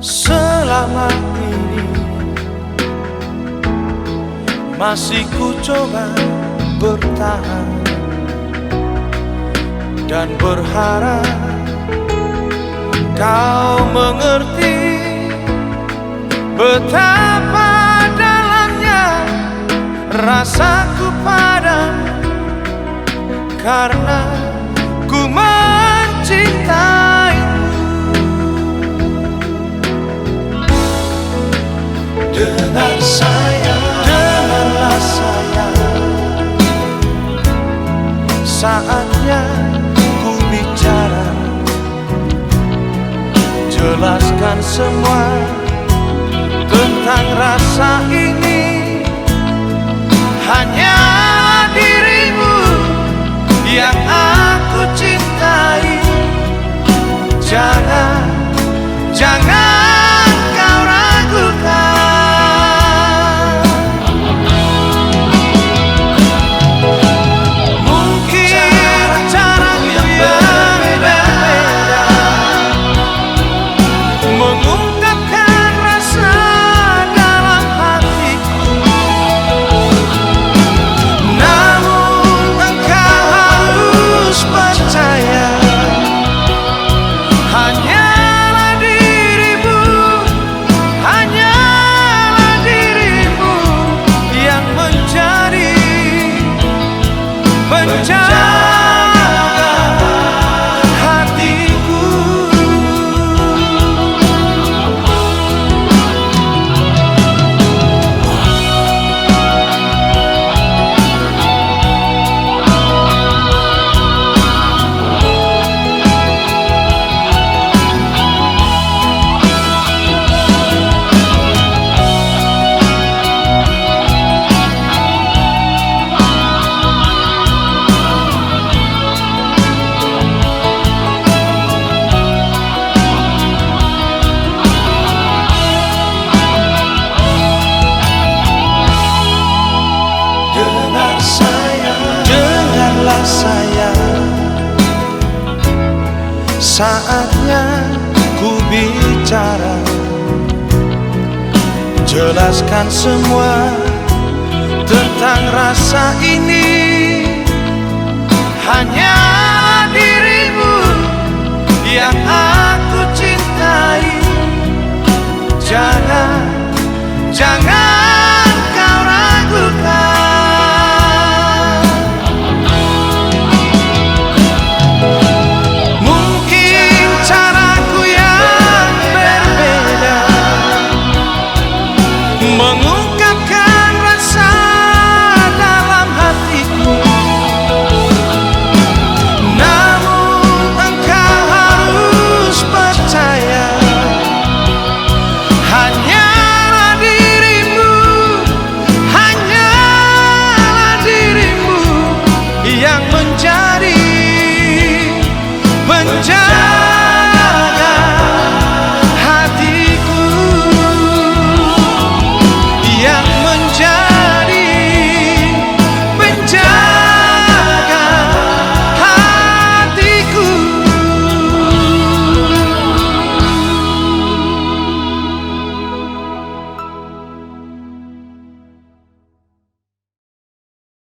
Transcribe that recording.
Selama ini masih ku coba bertahan dan berharap kau mengerti betapa dalamnya rasaku padamu, karena ku mencintaimu. Dengar sayang, dengarlah sayang, saatnya ku bicara, jelaskan semua tentang rasa ini. Hanya dirimu yang aku cintai. Jangan, jangan kau ragukan. Mungkin caraku yang berbeda mengungkapkan rasa dalam hatiku, namun engkau harus percaya, hanyalah dirimu yang menjadi penjaga hatiku. Dengar sayang, dengarlah sayang, saatnya ku bicara, jelaskan semua tentang rasa ini. Hanya dirimu yang